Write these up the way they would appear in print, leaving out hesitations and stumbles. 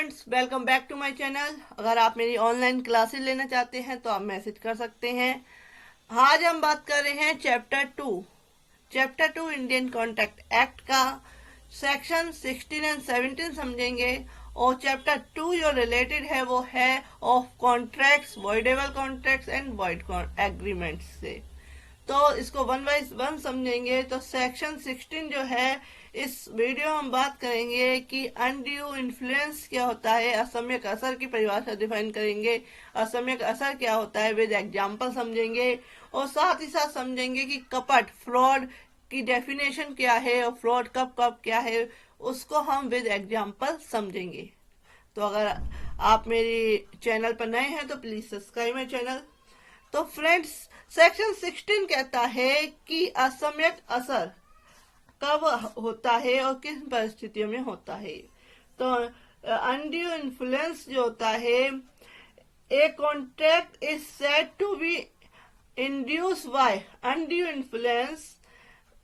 Friends, welcome back to my channel. अगर आप मेरी ऑनलाइन क्लासेस लेना चाहते हैं तो आप मैसेज कर सकते हैं। आज हम बात कर रहे हैं chapter two Indian contract act का सेक्शन 16 एंड 17 समझेंगे। और चैप्टर 2 जो रिलेटेड है वो है of contracts, voidable contracts and void agreements से। तो इसको वन बाय वन समझेंगे। तो सेक्शन 16 जो है, इस वीडियो में हम बात करेंगे कि अनड्यू इन्फ्लुएंस क्या होता है, असम्यक असर की परिभाषा डिफाइन करेंगे, असम्यक असर क्या होता है विद एग्जाम्पल समझेंगे, और साथ ही साथ समझेंगे कि कपट, फ्रॉड की डेफिनेशन क्या है और फ्रॉड कब कब क्या है, उसको हम विद एग्जाम्पल समझेंगे। तो अगर आप मेरी चैनल पर नए हैं तो प्लीज सब्सक्राइब माई चैनल। तो फ्रेंड्स, सेक्शन 16 कहता है कि असम्यक असर कब होता है और किन परिस्थितियों में होता है। तो अनड्यू इन्फ्लुएंस जो होता है, a contract is said to be induce by undue influence.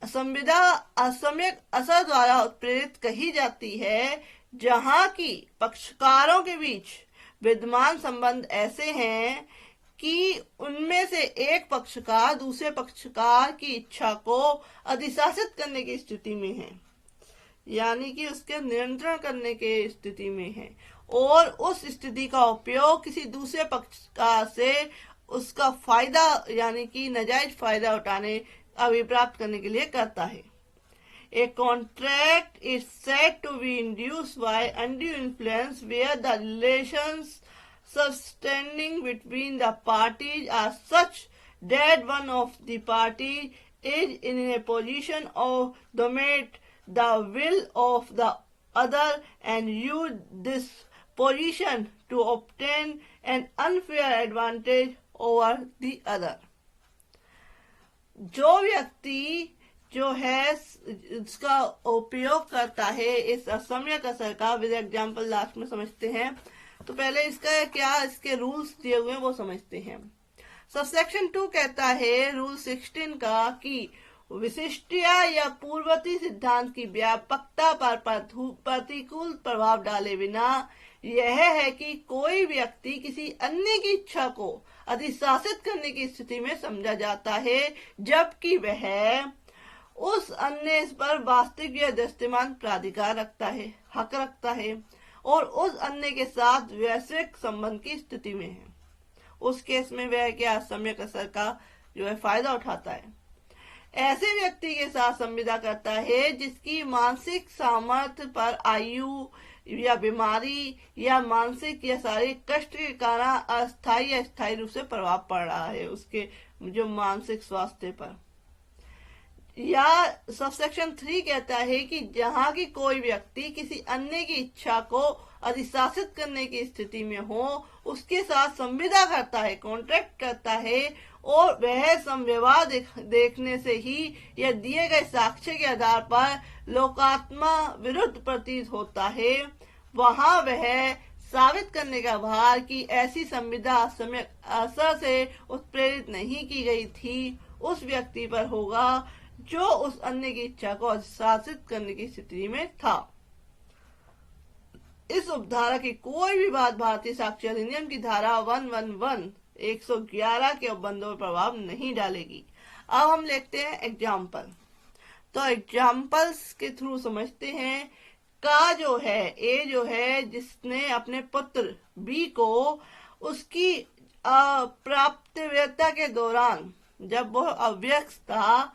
संविदा असम्यक असर द्वारा उत्प्रेरित कही जाती है जहां की पक्षकारों के बीच विद्यमान संबंध ऐसे हैं कि उनमें से एक पक्षकार दूसरे पक्षकार की इच्छा को अधिशासित करने की स्थिति में है, यानी कि उसके नियंत्रण करने के स्थिति में है, और उस स्थिति का उपयोग किसी दूसरे पक्षकार से उसका फायदा यानी कि नाजायज फायदा उठाने, अभिप्राप्त करने के लिए करता है। A contract is said to be induced by undue influence where the relations subtending between the parties are such that one of the parties is in a position of dominate the will of the other and use this position to obtain an unfair advantage over the other. जो व्यक्ति जो है इसका उपयोग करता है इस असम्यक असर का, विद एग्जाम्पल लास्ट में समझते हैं। तो पहले इसका क्या इसके रूल्स दिए हुए हैं वो समझते हैं। सबसेक्शन 2 कहता है रूल 16 का कि विशिष्टता या पूर्ववर्ती सिद्धांत की व्यापकता पर प्रतिकूल प्रभाव डाले बिना यह है कि कोई व्यक्ति किसी अन्य की इच्छा को अधिशासित करने की स्थिति में समझा जाता है जबकि वह उस अन्य पर वास्तविक या दृष्टिमान प्राधिकार रखता है, हक रखता है और उस अन्य के साथ वैश्विक संबंध की स्थिति में है। उस केस में वह क्या असम्यक असर का जो है फायदा उठाता है। ऐसे व्यक्ति के साथ संविदा करता है जिसकी मानसिक सामर्थ्य पर आयु या बीमारी या मानसिक या शारीरिक कष्ट के कारण अस्थायी या स्थायी रूप से प्रभाव पड़ रहा है उसके जो मानसिक स्वास्थ्य पर। या सबसेक्शन 3 कहता है कि जहां की कोई व्यक्ति किसी अन्य की इच्छा को अधिशासित करने की स्थिति में हो उसके साथ संविदा करता है, कॉन्ट्रैक्ट करता है, और वह संविदा देखने से ही या दिए गए साक्ष्य के आधार पर लोकात्मा विरुद्ध प्रतीत होता है, वहां वह साबित करने का भार कि ऐसी संविदा असम्यक असर से उत्प्रेरित नहीं की गई थी उस व्यक्ति पर होगा जो उस अन्य की इच्छा को अधिशासित करने की स्थिति में था। इस उपधारा की कोई भी बात भारतीय साक्ष्य अधिनियम की धारा 111 के उपबंधों पर प्रभाव नहीं डालेगी। अब हम लेते हैं एग्जाम्पल। तो एग्जाम्पल्स के थ्रू समझते हैं। का जो है, ए जो है जिसने अपने पुत्र बी को उसकी प्राप्तव्यता के दौरान जब वो अव्यस्त था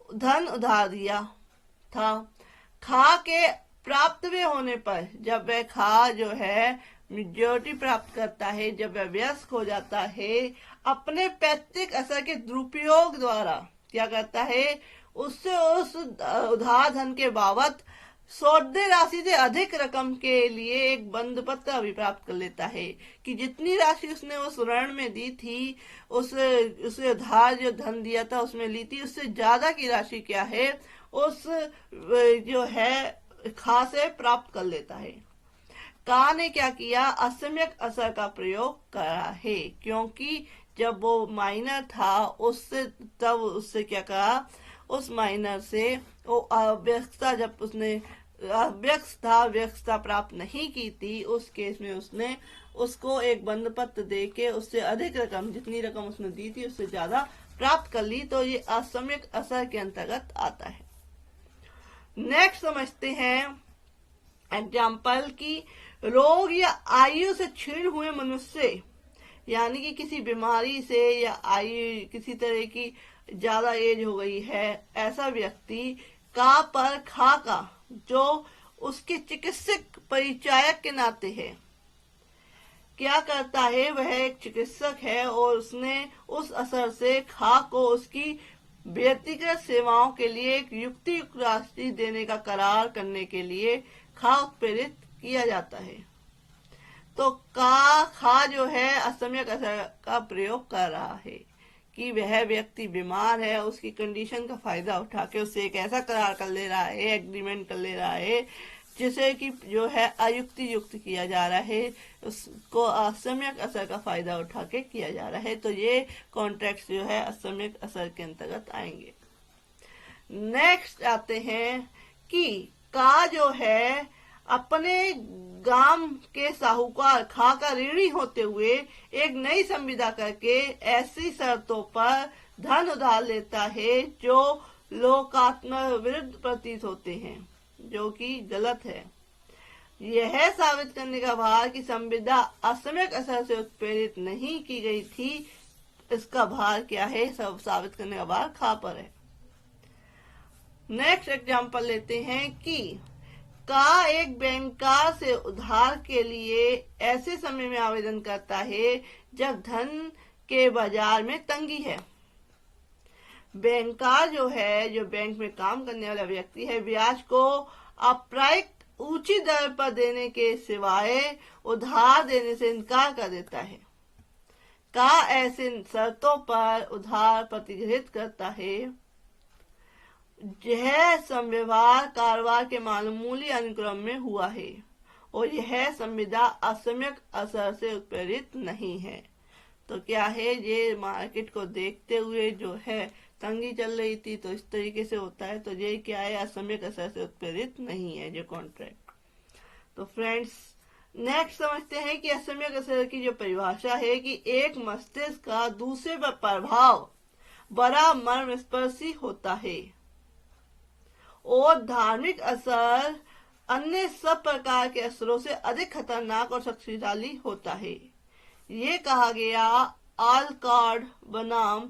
धन उधार दिया था। खा के प्राप्तव्य होने पर जब वह खा जो है मेजोरिटी प्राप्त करता है, जब वह व्यस्क हो जाता है, अपने पैतृक असर के दुरुपयोग द्वारा क्या करता है, उससे उस उधार धन के बाबत सौदे राशि से अधिक रकम के लिए एक बंध पत्र अभिप्राप्त कर लेता है कि जितनी राशि उसने उस ऋण में दी थी, उसे उधार जो धन दिया था उसमें ली थी, उससे ज्यादा की राशि क्या है उस जो है खा से प्राप्त कर लेता है। का ने क्या किया, असम्यक असर का प्रयोग करा है, क्योंकि जब वो माइनर था उससे तब उससे क्या कहा, उस माइनर से वो अव्यस्तता जब उसने व्यक्षता प्राप्त नहीं की थी, उस केस में उसने उसको एक बंद पत्र दे के उससे अधिक रकम, जितनी रकम उसने दी थी उससे ज्यादा प्राप्त कर ली, तो ये असम्यक असर के अंतर्गत आता है। नेक्स्ट समझते हैं एग्जाम्पल की रोग या आयु से क्षीण हुए मनुष्य, यानी कि किसी बीमारी से या आयु किसी तरह की ज्यादा एज हो गई है, ऐसा व्यक्ति का पर खा का जो उसके चिकित्सक परिचायक के नाते है क्या करता है, वह एक चिकित्सक है और उसने उस असर से खा को उसकी व्यक्तिगत सेवाओं के लिए एक युक्तियुक्त राशि देने का करार करने के लिए खा उत्प्रेरित किया जाता है। तो खा जो है असम्यक असर का प्रयोग कर रहा है कि वह व्यक्ति बीमार है, उसकी कंडीशन का फायदा उठा के उससे एक ऐसा करार कर ले रहा है, एग्रीमेंट कर ले रहा है जिसे कि जो है अयुक्ति युक्त किया जा रहा है, उसको असम्यक असर का फायदा उठा के किया जा रहा है। तो ये कॉन्ट्रैक्ट जो है असम्यक असर के अंतर्गत आएंगे। नेक्स्ट आते हैं कि का जो है अपने गांव के साहूकार खा का ऋणी होते हुए एक नई संविदा करके ऐसी शर्तों पर धन उधार लेता है जो लोकात्म विरुद्ध प्रतीत होते हैं, जो कि गलत है। यह साबित करने का भार कि संविदा असम्यक असर से उत्प्रेरित नहीं की गई थी, इसका भार क्या है, सब साबित करने का भार खा पर है। नेक्स्ट एग्जांपल लेते हैं कि का एक बैंकर से उधार के लिए ऐसे समय में आवेदन करता है जब धन के बाजार में तंगी है। बैंकर जो है, जो बैंक में काम करने वाला व्यक्ति है, ब्याज को अप्रायिक ऊंची दर पर देने के सिवाय उधार देने से इनकार कर देता है। का ऐसे शर्तों पर उधार प्रतिग्रहित करता है। यह संव्यवहार कारोबार के मामूली अनुक्रम में हुआ है और यह संविदा असम्यक असर से उत्प्रेरित नहीं है। तो क्या है, ये मार्केट को देखते हुए जो है तंगी चल रही थी, तो इस तरीके से होता है। तो ये क्या है, असम्यक असर से उत्प्रेरित नहीं है ये कॉन्ट्रैक्ट। तो फ्रेंड्स नेक्स्ट समझते हैं कि असम्यक असर की जो परिभाषा है कि एक मस्तिष्क का दूसरे पर प्रभाव बड़ा मर्मस्पर्शी होता है और धार्मिक असर अन्य सब प्रकार के असरों से अधिक खतरनाक और शक्तिशाली होता है। ये कहा गया आलकॉर्ड बनाम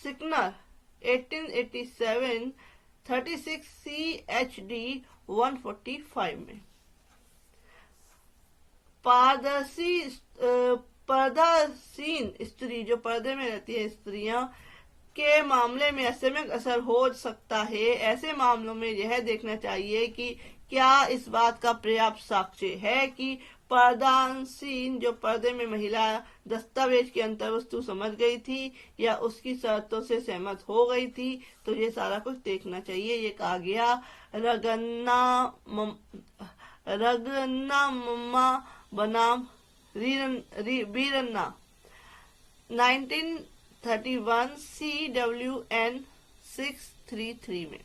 सिकनर 1887 36 CHD 145 में। पर्दासीन स्त्री, जो पर्दे में रहती है स्त्रियां, के मामले में असम्यक असर हो सकता है। ऐसे मामलों में यह देखना चाहिए कि क्या इस बात का पर्याप्त साक्ष्य है कि पर्दासीन जो पर्दे में महिला दस्तावेज की अंतर्वस्तु समझ गई थी या उसकी शर्तों से सहमत हो गई थी। तो ये सारा कुछ देखना चाहिए। ये कहा गया रगन्ना मम्मा बनाम वीरन्ना 1931 CWN 633 में।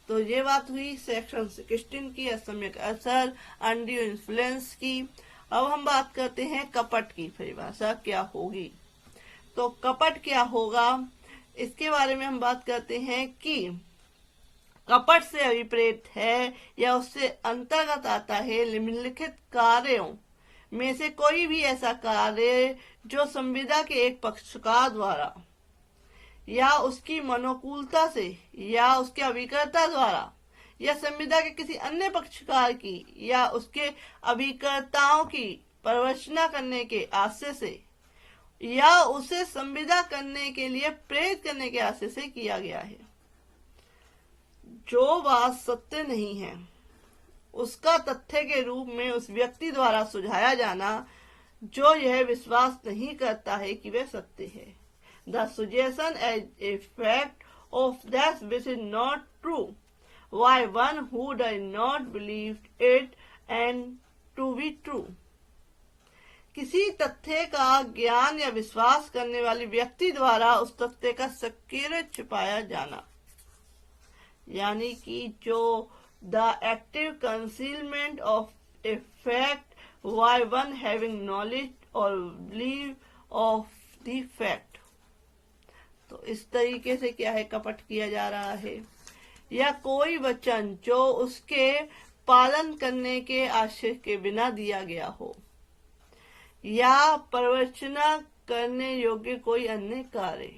तो ये बात हुई सेक्शन 16 की, असम्यक असर, अनड्यू इन्फ्लुएंस की। अब हम बात करते हैं कपट की परिभाषा क्या होगी। तो कपट क्या होगा, इसके बारे में हम बात करते हैं कि कपट से अभिप्रेत है या उससे अंतर्गत आता है निम्नलिखित कार्यों में से कोई भी ऐसा कार्य जो संविदा के एक पक्षकार द्वारा या उसकी मनोकूलता से या उसके अभिकर्ता द्वारा या संविदा के किसी अन्य पक्षकार की या उसके अभिकर्ताओं की प्रवचना करने के आशय से या उसे संविदा करने के लिए प्रेरित करने के आशय से किया गया है। जो बात सत्य नहीं है उसका तथ्य के रूप में उस व्यक्ति द्वारा सुझाया जाना जो यह विश्वास नहीं करता है कि वह सत्य है। The suggestion as a fact of that which is not true by one who does not believe it and to be true। किसी तथ्य का ज्ञान या विश्वास करने वाले व्यक्ति द्वारा उस तथ्य का सक्रिय छिपाया जाना, यानी कि जो the active concealment of a fact by one having knowledge or belief of the fact। तो इस तरीके से क्या है, कपट किया जा रहा है। या कोई वचन जो उसके पालन करने के आशय के बिना दिया गया हो, या प्रवचना करने योग्य कोई अन्य कार्य,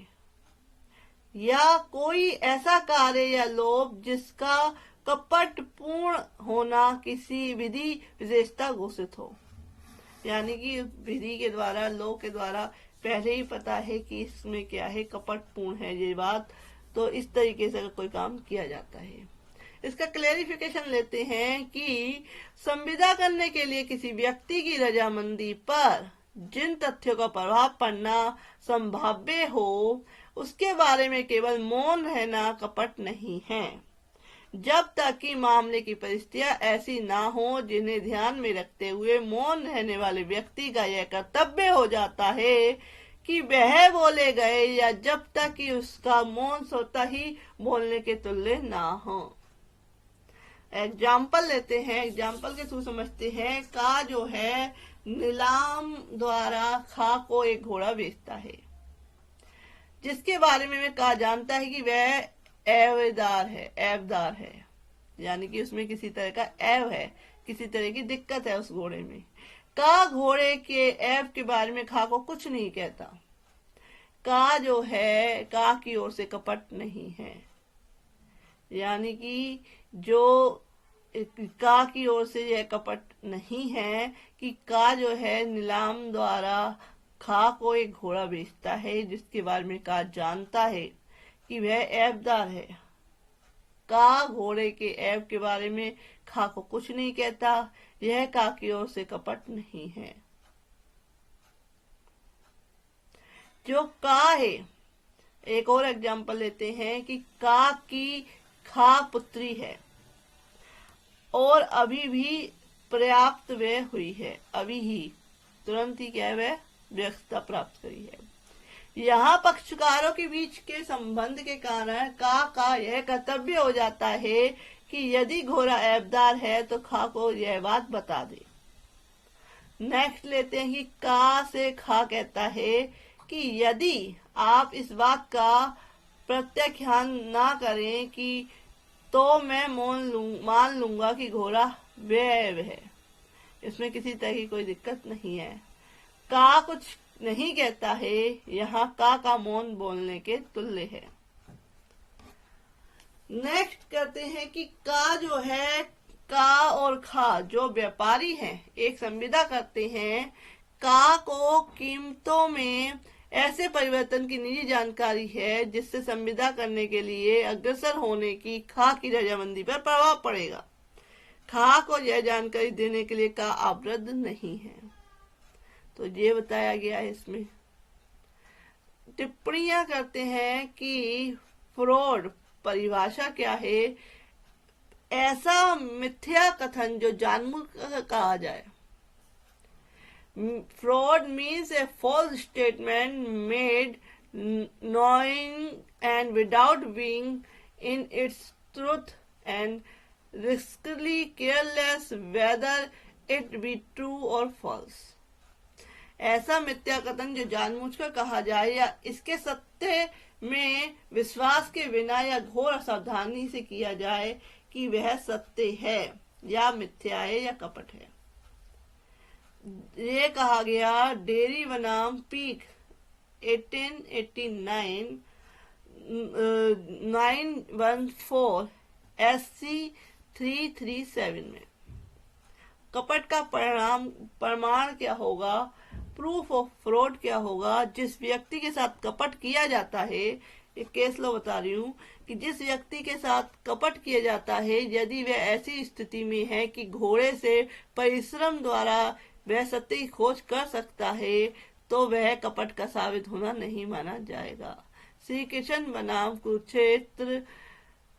या कोई ऐसा कार्य या लोभ जिसका कपट पूर्ण होना किसी विधि विशेषता घोषित हो। यानी कि विधि के द्वारा, लोग के द्वारा पहले ही पता है कि इसमें क्या है, कपट पूर्ण है ये बात, तो इस तरीके से कोई काम किया जाता है। इसका क्लेरिफिकेशन लेते हैं कि संविदा करने के लिए किसी व्यक्ति की रजामंदी पर जिन तथ्यों का प्रभाव पड़ना संभाव्य हो, उसके बारे में केवल मौन रहना कपट नहीं है, जब तक कि मामले की परिस्थितियां ऐसी ना हो जिन्हें ध्यान में रखते हुए मौन रहने वाले व्यक्ति का यह कर्तव्य हो जाता है कि वह बोले गए, या जब तक कि उसका मौन स्वतः ही बोलने के तुल्य ना हो। एग्जाम्पल लेते हैं, एग्जाम्पल के थ्रू समझते हैं। का जो है नीलाम द्वारा खा को एक घोड़ा बेचता है, जिसके बारे में वह का जानता है कि वह ऐबदार है, यानी कि उसमें किसी तरह का ऐब है, किसी तरह की दिक्कत है उस घोड़े में। का घोड़े के ऐब के बारे में खा को कुछ नहीं कहता। का जो है, का की ओर से कपट नहीं है, यानी कि जो का की ओर से यह कपट नहीं है कि का जो है नीलाम द्वारा खा को एक घोड़ा बेचता है, जिसके बारे में का जानता है कि वह ऐबदार है। का घोड़े के ऐब के बारे में खा को कुछ नहीं कहता, यह का की ओर से कपट नहीं है। जो का है, एक और एग्जाम्पल लेते हैं कि का की खा पुत्री है और अभी भी पर्याप्त वह हुई है, अभी ही तुरंत ही क्या है, वह व्यस्तता प्राप्त करी है। यहाँ पक्षकारों के बीच के संबंध के कारण का यह कर्तव्य हो जाता है कि यदि घोड़ा ऐबदार है तो खा को यह बात बता दे। नेक्स्ट लेते हैं कि का से खा कहता है कि यदि आप इस बात का प्रत्याख्यान ना करें कि तो मैं मान लूंगा कि घोड़ा बेऐब है, इसमें किसी तरह की कोई दिक्कत नहीं है। का कुछ नहीं कहता है, यहाँ का मौन बोलने के तुल्य है। नेक्स्ट करते हैं कि का जो है, का और खा जो व्यापारी हैं, एक संविदा करते हैं। का को कीमतों में ऐसे परिवर्तन की निजी जानकारी है जिससे संविदा करने के लिए अग्रसर होने की खा की रजामंदी पर प्रभाव पड़ेगा। खा को यह जानकारी देने के लिए का आवृत्त नहीं है, तो ये बताया गया है। इसमें टिप्पणियां करते हैं कि फ्रॉड परिभाषा क्या है, ऐसा मिथ्या कथन जो जानबूझकर कहा जाए। Fraud means a false statement made knowing and without being in its truth and risky careless whether it be true or false। ऐसा मिथ्या कथन जो जानबूझकर कहा जाए या इसके सत्य में विश्वास के बिना या घोर असावधानी से किया जाए कि वह सत्य है या मिथ्या है या कपट है। ये कहा गया डेयरी बनाम पीक 1889 914 SC 337 में। कपट का प्रमाण क्या होगा, प्रूफ ऑफ फ्रॉड क्या होगा। जिस व्यक्ति के साथ कपट किया जाता है, एक केस लो बता रही हूँ कि जिस व्यक्ति के साथ कपट किया जाता है, यदि वह ऐसी स्थिति में है कि घोड़े से परिश्रम द्वारा वह सत्य की खोज कर सकता है, तो वह कपट का साबित होना नहीं माना जाएगा। श्री कृष्ण बनाम कुरुक्षेत्र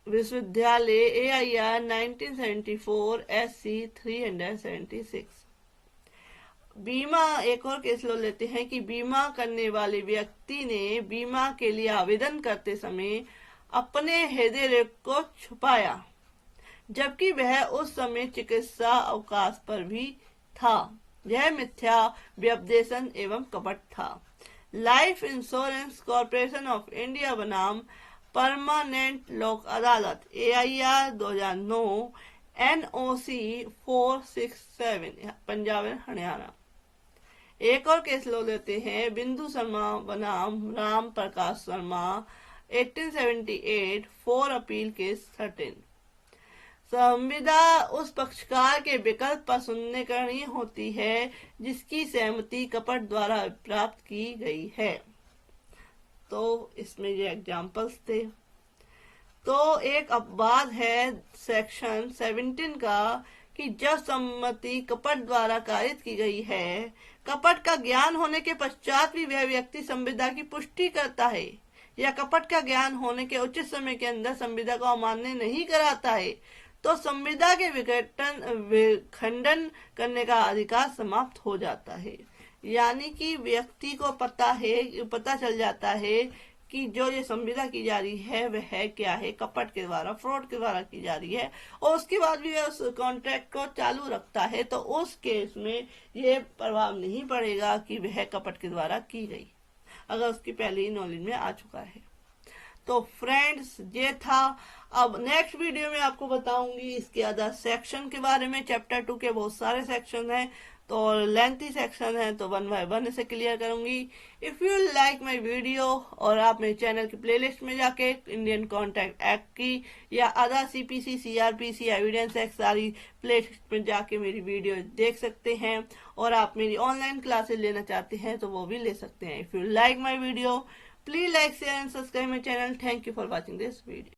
विश्वविद्यालय AIR 1974 SC 376। बीमा, एक और केस लो लेते हैं कि बीमा करने वाले व्यक्ति ने बीमा के लिए आवेदन करते समय अपने हृदय को छुपाया। जबकि वह उस समय चिकित्सा अवकाश पर भी था। यह मिथ्या, व्यपदेशन एवं कपट था। Life insurance corporation of India बनाम परमानेंट लोक अदालत AIR 2009 NOC 467 Punjab and Haryana. एक और केस लो लेते हैं, बिंदु शर्मा बनाम राम प्रकाश शर्मा 1878 4 अपील केस 13। संविदा उस पक्षकार के विकल्प पर सुनने करनी होती है जिसकी सहमति कपट द्वारा प्राप्त की गई है। तो इसमें ये एग्जाम्पल्स थे। तो एक अपवाद है सेक्शन 17 का कि जब सम्मति कपट द्वारा कारित की गई है, कपट का ज्ञान होने के पश्चात भी वह व्यक्ति संविदा की पुष्टि करता है या कपट का ज्ञान होने के उचित समय के अंदर संविदा को अमान्य नहीं कराता है, तो संविदा के विखंडन करने का अधिकार समाप्त हो जाता है। यानी कि व्यक्ति को पता चल जाता है कि जो ये संविदा की जा रही है वह है क्या है, कपट के द्वारा, फ्रॉड के द्वारा की जा रही है, और उसके बाद भी वह उस कॉन्ट्रैक्ट को चालू रखता है, तो उस केस में ये प्रभाव नहीं पड़ेगा कि वह कपट के द्वारा की गई, अगर उसकी पहले ही नॉलेज में आ चुका है। तो फ्रेंड्स, ये था। अब नेक्स्ट वीडियो में आपको बताऊंगी इसके अदर सेक्शन के बारे में। चैप्टर 2 के बहुत सारे सेक्शन हैं, तो लेंथी सेक्शन है, तो 1 बाय 1 इसे क्लियर करूंगी। If you like my video, और आप मेरे चैनल की प्लेलिस्ट में जाके इंडियन कॉन्ट्रैक्ट एक्ट की या other CPC, CRPC, evidence act सारी प्लेलिस्ट में जाके मेरी वीडियो देख सकते हैं, और आप मेरी ऑनलाइन क्लासेस लेना चाहते हैं तो वो भी ले सकते हैं। If you like my video, please like, share and subscribe my channel. Thank you for watching this video.